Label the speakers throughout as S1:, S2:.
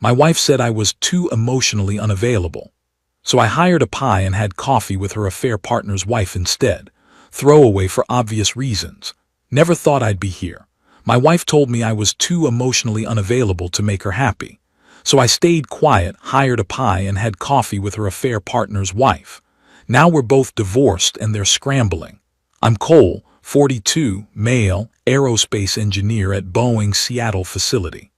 S1: My wife said I was too emotionally unavailable. So I hired a pie and had coffee with her affair partner's wife instead. Throwaway for obvious reasons. Never thought I'd be here. My wife told me I was too emotionally unavailable to make her happy. So I stayed quiet, hired a pie, and had coffee with her affair partner's wife. Now we're both divorced and they're scrambling. I'm Cole, 42, male, aerospace engineer at Boeing Seattle facility.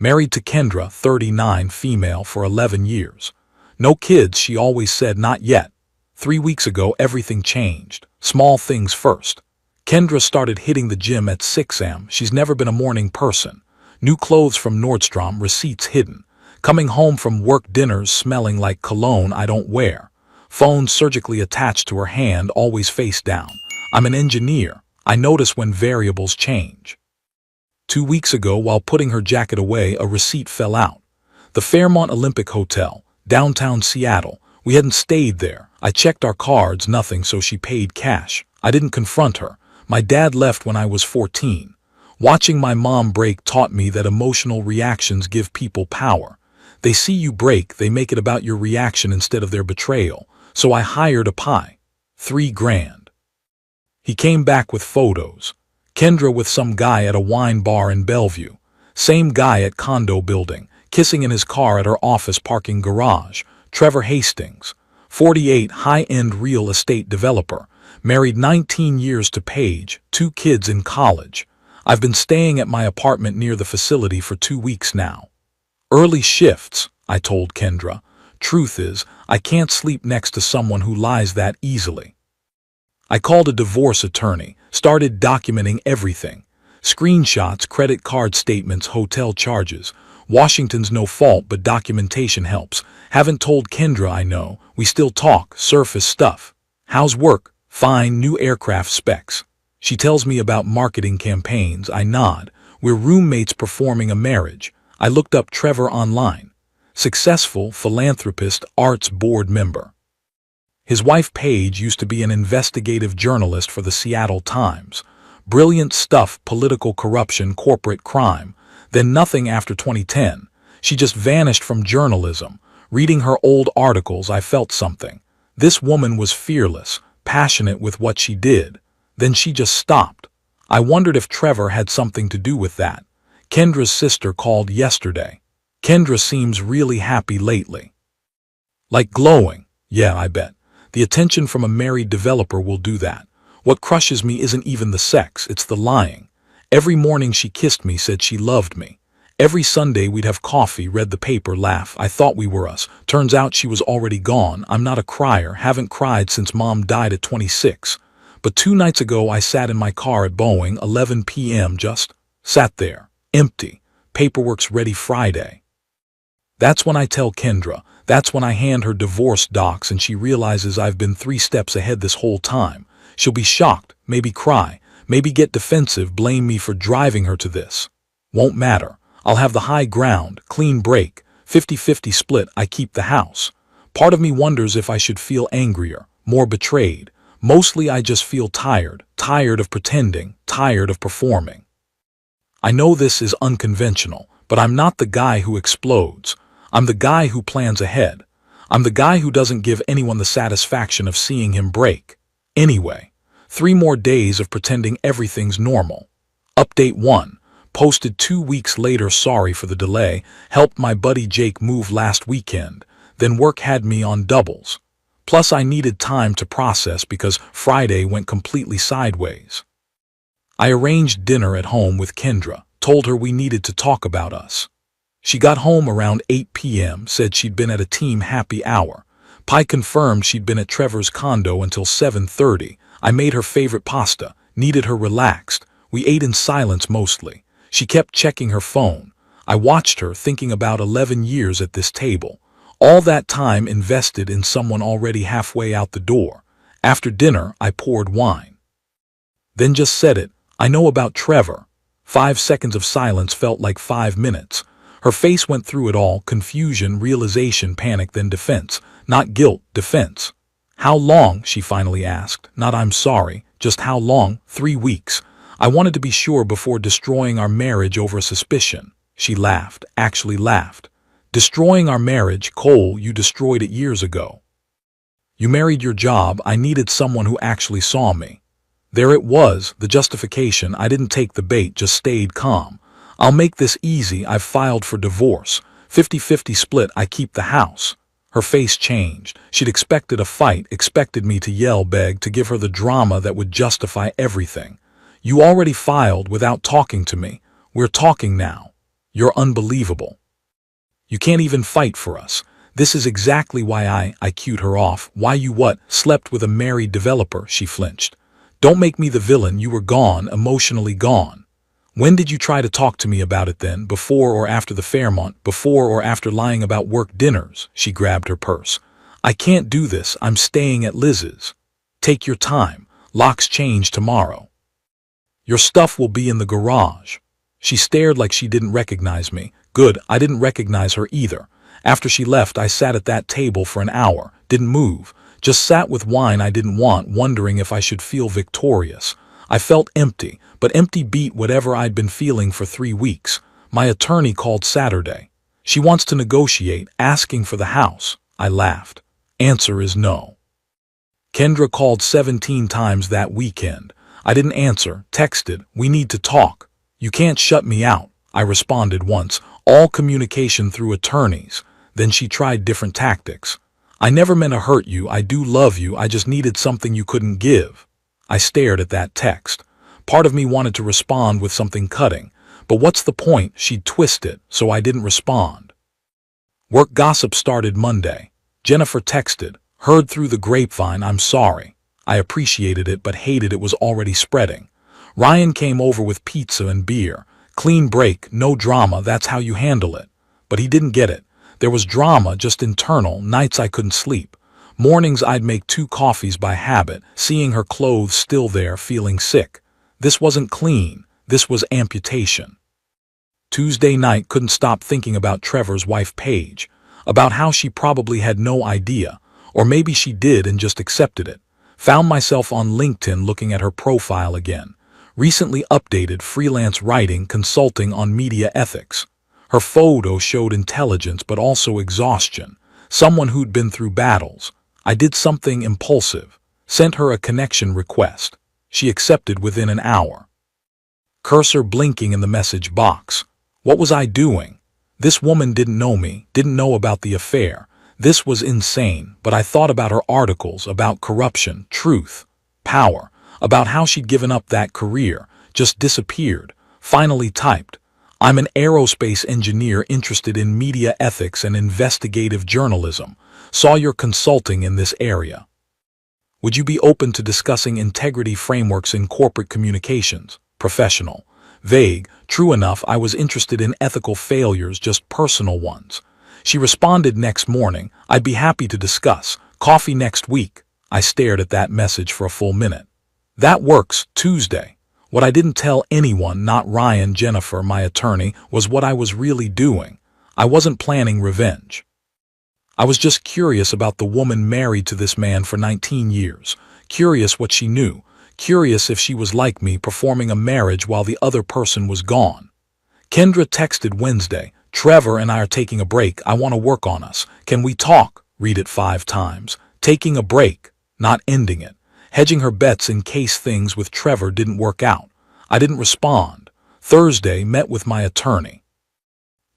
S1: Married to Kendra, 39, female, for 11 years. No kids, she always said not yet. 3 weeks ago, everything changed. Small things first. Kendra started hitting the gym at 6 a.m. She's never been a morning person. New clothes from Nordstrom, receipts hidden. Coming home from work, dinners smelling like cologne I don't wear. Phone surgically attached to her hand, always face down. I'm an engineer. I notice when variables change. 2 weeks ago, while putting her jacket away, a receipt fell out. The Fairmont Olympic Hotel, downtown Seattle. We hadn't stayed there. I checked our cards, nothing, so she paid cash. I didn't confront her. My dad left when I was 14. Watching my mom break taught me that emotional reactions give people power. They see you break, they make it about your reaction instead of their betrayal. So I hired a pie. $3,000. He came back with photos. Kendra with some guy at a wine bar in Bellevue. Same guy at condo building, kissing in his car at her office parking garage. Trevor Hastings, 48, high-end real estate developer. Married 19 years to Paige, 2 kids in college. I've been staying at my apartment near the facility for 2 weeks now. Early shifts, I told Kendra. Truth is, I can't sleep next to someone who lies that easily. I called a divorce attorney, started documenting everything. Screenshots, credit card statements, hotel charges. Washington's no fault, but documentation helps. Haven't told Kendra I know. We still talk, surface stuff. How's work? Fine, new aircraft specs. She tells me about marketing campaigns. I nod. We're roommates performing a marriage. I looked up Trevor online. Successful, philanthropist, arts board member. His wife Paige used to be an investigative journalist for the Seattle Times. Brilliant stuff, political corruption, corporate crime. Then nothing after 2010. She just vanished from journalism. Reading her old articles, I felt something. This woman was fearless, passionate with what she did. Then she just stopped. I wondered if Trevor had something to do with that. Kendra's sister called yesterday. Kendra seems really happy lately. Like glowing. Yeah, I bet. The attention from a married developer will do that. What crushes me isn't even the sex, it's the lying. Every morning she kissed me, said she loved me. Every Sunday we'd have coffee, read the paper, laugh. I thought we were us. Turns out she was already gone. I'm not a crier, haven't cried since Mom died at 26. But 2 nights ago I sat in my car at Boeing, 11 p.m. just sat there, empty. Paperwork's ready Friday. That's when I tell Kendra. That's when I hand her divorce docs and she realizes I've been 3 steps ahead this whole time. She'll be shocked, maybe cry, maybe get defensive, blame me for driving her to this. Won't matter. I'll have the high ground, clean break, 50-50 split. I keep the house. Part of me wonders if I should feel angrier, more betrayed. Mostly I just feel tired, tired of pretending, tired of performing. I know this is unconventional, but I'm not the guy who explodes. I'm the guy who plans ahead. I'm the guy who doesn't give anyone the satisfaction of seeing him break. Anyway, 3 more days of pretending everything's normal. Update 1. Posted 2 weeks later, sorry for the delay. Helped my buddy Jake move last weekend. Then work had me on doubles. Plus I needed time to process because Friday went completely sideways. I arranged dinner at home with Kendra, told her we needed to talk about us. She got home around 8 p.m., said she'd been at a team happy hour. Pi confirmed she'd been at Trevor's condo until 7:30. I made her favorite pasta, needed her relaxed. We ate in silence mostly. She kept checking her phone. I watched her, thinking about 11 years at this table. All that time invested in someone already halfway out the door. After dinner, I poured wine. Then just said it. I know about Trevor. 5 seconds of silence felt like 5 minutes. Her face went through it all, confusion, realization, panic, then defense. Not guilt, defense. How long, she finally asked. Not I'm sorry, just how long? 3 weeks. I wanted to be sure before destroying our marriage over suspicion. She laughed, actually laughed. Destroying our marriage, Cole, you destroyed it years ago. You married your job, I needed someone who actually saw me. There it was, the justification. I didn't take the bait, just stayed calm. I'll make this easy, I've filed for divorce. 50-50 split, I keep the house. Her face changed. She'd expected a fight, expected me to yell, beg, to give her the drama that would justify everything. You already filed without talking to me. We're talking now. You're unbelievable. You can't even fight for us. This is exactly why I cued her off. Why you what? Slept with a married developer, she flinched. Don't make me the villain, you were gone, emotionally gone. When did you try to talk to me about it then? Before or after the Fairmont? Before or after lying about work dinners? She grabbed her purse. I can't do this, I'm staying at Liz's. Take your time, locks change tomorrow. Your stuff will be in the garage. She stared like she didn't recognize me. Good, I didn't recognize her either. After she left, I sat at that table for an hour, didn't move, just sat with wine I didn't want, wondering if I should feel victorious. I felt empty, but empty beat whatever I'd been feeling for 3 weeks. My attorney called Saturday. She wants to negotiate, asking for the house. I laughed. Answer is no. Kendra called 17 times that weekend. I didn't answer, texted, we need to talk. You can't shut me out, I responded once, all communication through attorneys. Then she tried different tactics. I never meant to hurt you, I do love you, I just needed something you couldn't give. I stared at that text. Part of me wanted to respond with something cutting, but what's the point? She'd twist it, so I didn't respond. Work gossip started Monday. Jennifer texted, heard through the grapevine, I'm sorry. I appreciated it but hated it was already spreading. Ryan came over with pizza and beer. Clean break, no drama, that's how you handle it. But he didn't get it. There was drama, just internal, nights I couldn't sleep. Mornings I'd make 2 coffees by habit, seeing her clothes still there, feeling sick. This wasn't clean, this was amputation. Tuesday night, couldn't stop thinking about Trevor's wife Paige, about how she probably had no idea, or maybe she did and just accepted it. Found myself on LinkedIn looking at her profile again. Recently updated, freelance writing, consulting on media ethics. Her photo showed intelligence but also exhaustion, someone who'd been through battles. I did something impulsive, sent her a connection request. She accepted within an hour. Cursor blinking in the message box. What was I doing? This woman didn't know me, didn't know about the affair. This was insane, but I thought about her articles, about corruption, truth, power, about how she'd given up that career, just disappeared. Finally typed, I'm an aerospace engineer interested in media ethics and investigative journalism. Saw you're consulting in this area. Would you be open to discussing integrity frameworks in corporate communications? Professional. Vague. True enough, I was interested in ethical failures, just personal ones. She responded next morning, I'd be happy to discuss. Coffee next week. I stared at that message for a full minute. That works, Tuesday. What I didn't tell anyone, not Ryan, Jennifer, my attorney, was what I was really doing. I wasn't planning revenge. I was just curious about the woman married to this man for 19 years. Curious what she knew. Curious if she was like me, performing a marriage while the other person was gone. Kendra texted Wednesday, Trevor and I are taking a break. I want to work on us. Can we talk? Read it 5 times. Taking a break, not ending it. Hedging her bets in case things with Trevor didn't work out. I didn't respond. Thursday, met with my attorney.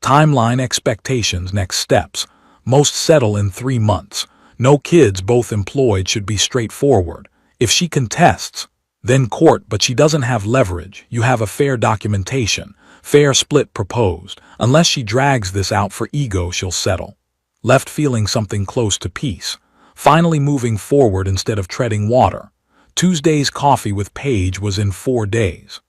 S1: Timeline, expectations, next steps. Most settle in 3 months. No kids, both employed, should be straightforward. If she contests, then court, but she doesn't have leverage. You have a fair documentation. Fair split proposed. Unless she drags this out for ego, she'll settle. Left feeling something close to peace. Finally moving forward instead of treading water. Tuesday's coffee with Paige was in 4 days.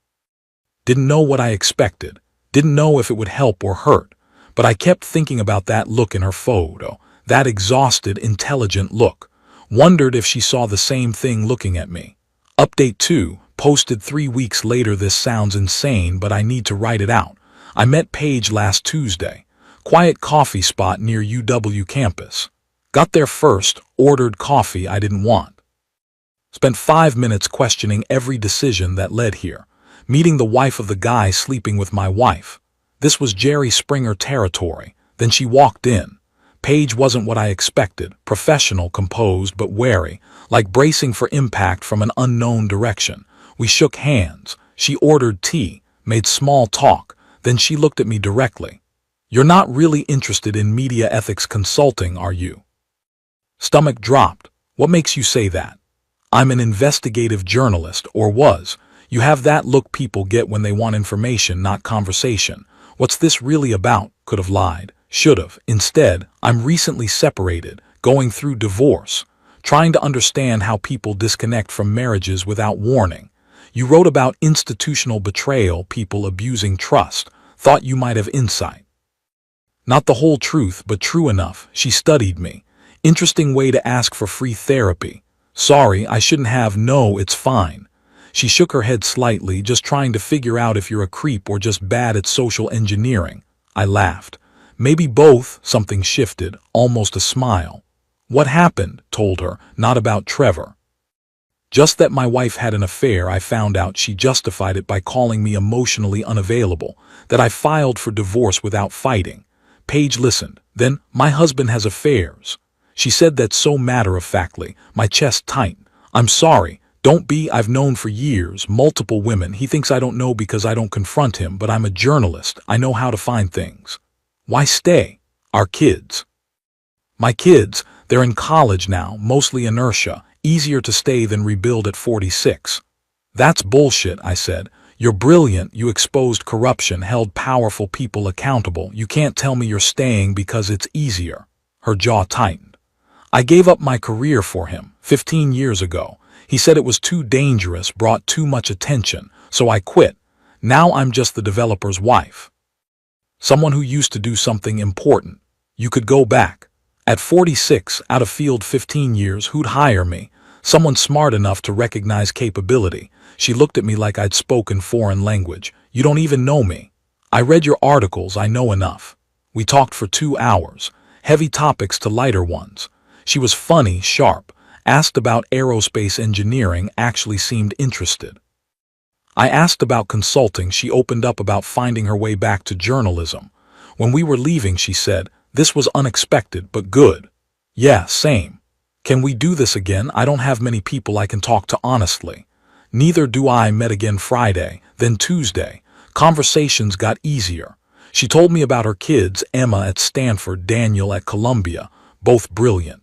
S1: Didn't know what I expected. Didn't know if it would help or hurt. But I kept thinking about that look in her photo, that exhausted, intelligent look. Wondered if she saw the same thing looking at me. Update 2, posted 3 weeks later. This sounds insane, but I need to write it out. I met Paige last Tuesday. Quiet coffee spot near UW campus. Got there first, ordered coffee I didn't want. Spent 5 minutes questioning every decision that led here. Meeting the wife of the guy sleeping with my wife. This was Jerry Springer territory. Then she walked in. Paige wasn't what I expected, professional, composed, but wary, like bracing for impact from an unknown direction. We shook hands. She ordered tea, made small talk, then she looked at me directly. "You're not really interested in media ethics consulting, are you?" Stomach dropped. "What makes you say that?" "I'm an investigative journalist, or was. You have that look people get when they want information, not conversation. What's this really about?" Could have lied. Should have. Instead, I'm recently separated, going through divorce, trying to understand how people disconnect from marriages without warning. You wrote about institutional betrayal, people abusing trust. Thought you might have insight. Not the whole truth, but true enough. She studied me. Interesting way to ask for free therapy. Sorry, I shouldn't have. No, it's fine. She shook her head slightly, just trying to figure out if you're a creep or just bad at social engineering. I laughed. Maybe both. Something shifted, almost a smile. What happened? Told her, not about Trevor. Just that my wife had an affair. I found out she justified it by calling me emotionally unavailable, that I filed for divorce without fighting. Paige listened. Then, my husband has affairs. She said that so matter-of-factly, my chest tightened. I'm sorry. Don't be. I've known for years, multiple women. He thinks I don't know because I don't confront him, but I'm a journalist. I know how to find things. Why stay? Our kids. My kids, they're in college now, mostly inertia. Easier to stay than rebuild at 46. That's bullshit, I said. You're brilliant. You exposed corruption, held powerful people accountable. You can't tell me you're staying because it's easier. Her jaw tightened. I gave up my career for him 15 years ago. He said it was too dangerous, brought too much attention, so I quit. Now I'm just the developer's wife. Someone who used to do something important. You could go back. At 46, out of field 15 years, who'd hire me? Someone smart enough to recognize capability. She looked at me like I'd spoken foreign language. You don't even know me. I read your articles, I know enough. We talked for 2 hours. Heavy topics to lighter ones. She was funny, sharp. Asked about aerospace engineering, actually seemed interested. I asked about consulting. She opened up about finding her way back to journalism. When we were leaving, she said, "This was unexpected, but good." Yeah, same. Can we do this again? I don't have many people I can talk to honestly. Neither do I. Met again Friday, then Tuesday. Conversations got easier. She told me about her kids, Emma at Stanford, Daniel at Columbia, both brilliant.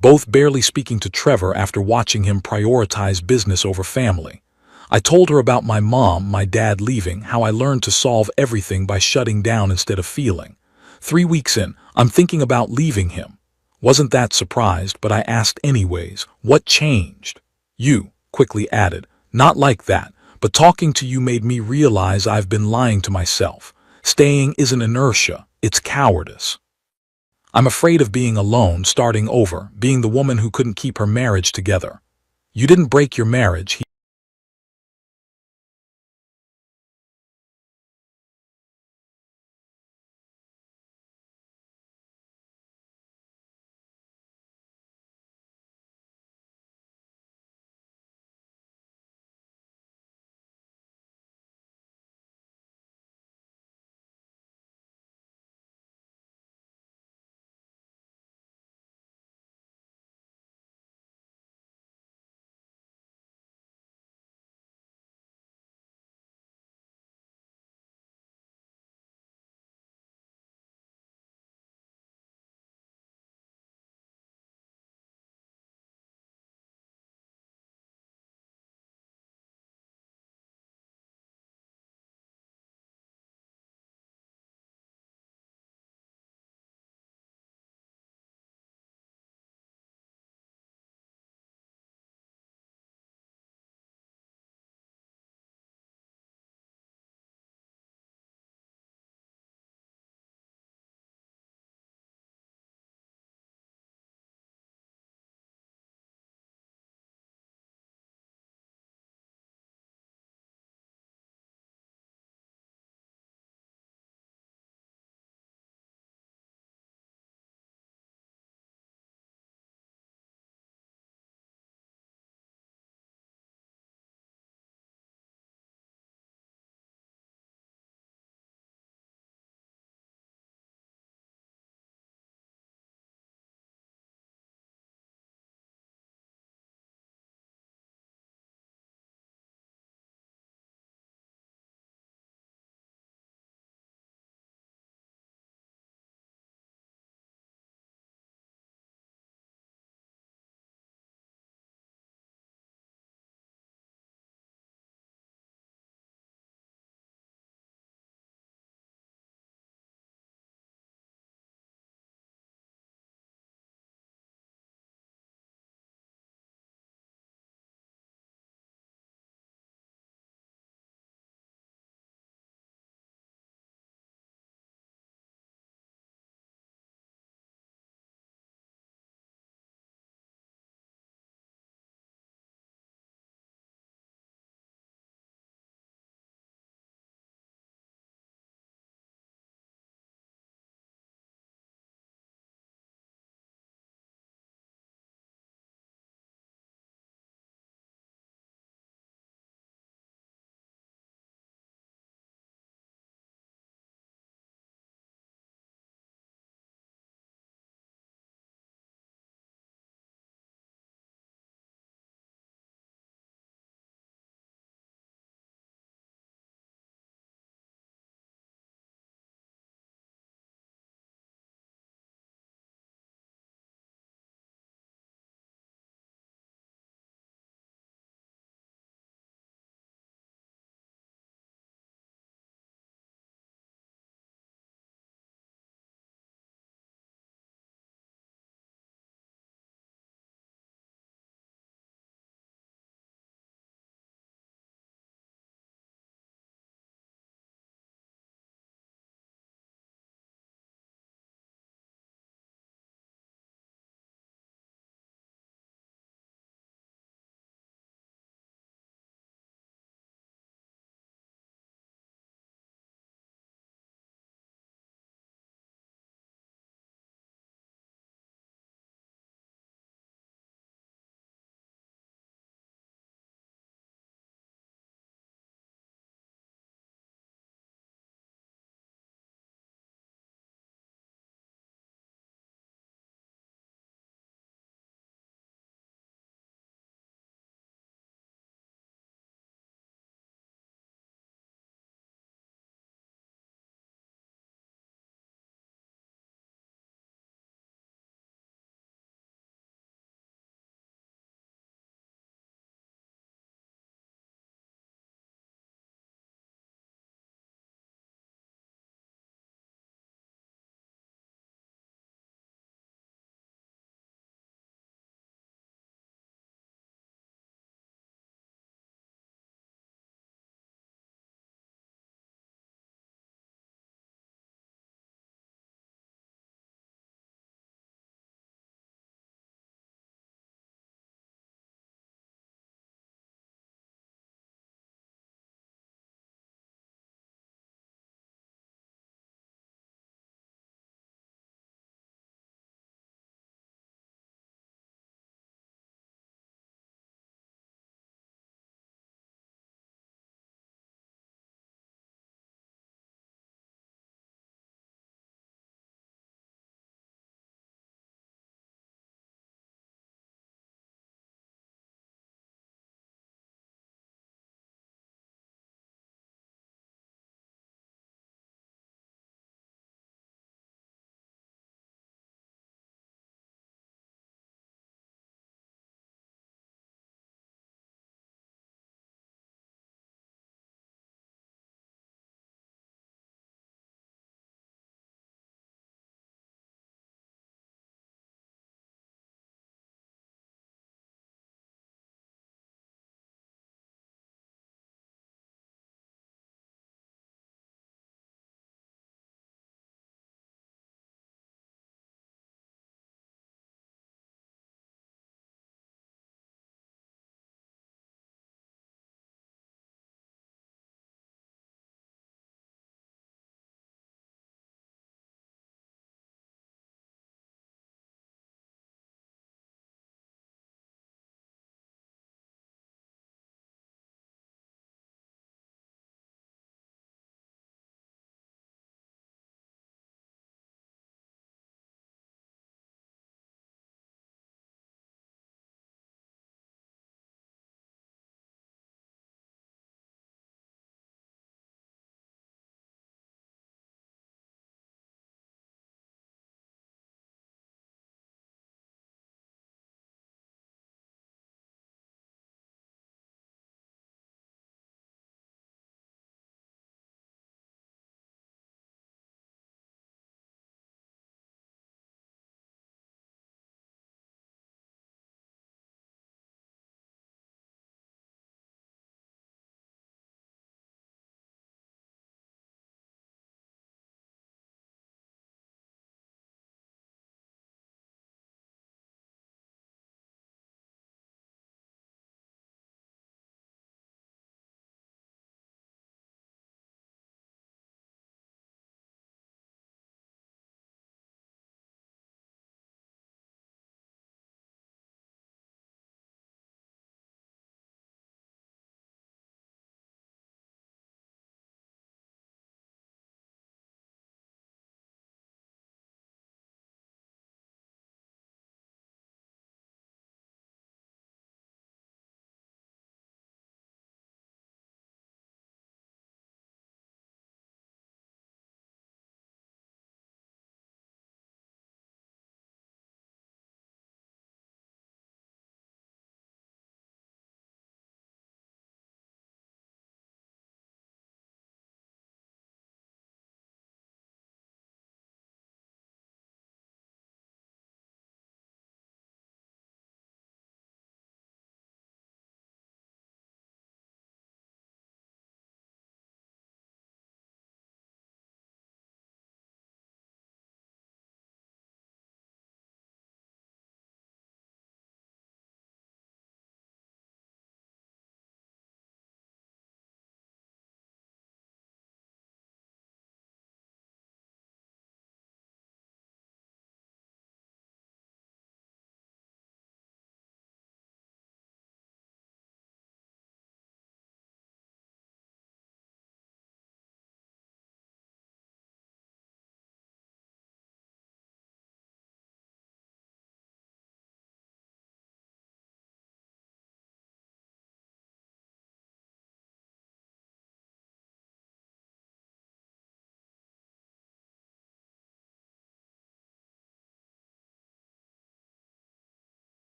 S1: Both barely speaking to Trevor after watching him prioritize business over family. I told her about my mom, my dad leaving, how I learned to solve everything by shutting down instead of feeling. 3 weeks in, I'm thinking about leaving him. Wasn't that surprised, but I asked anyways, what changed? You, quickly added, not like that, but talking to you made me realize I've been lying to myself. Staying isn't inertia, it's cowardice. I'm afraid of being alone, starting over, being the woman who couldn't keep her marriage together. You didn't break your marriage,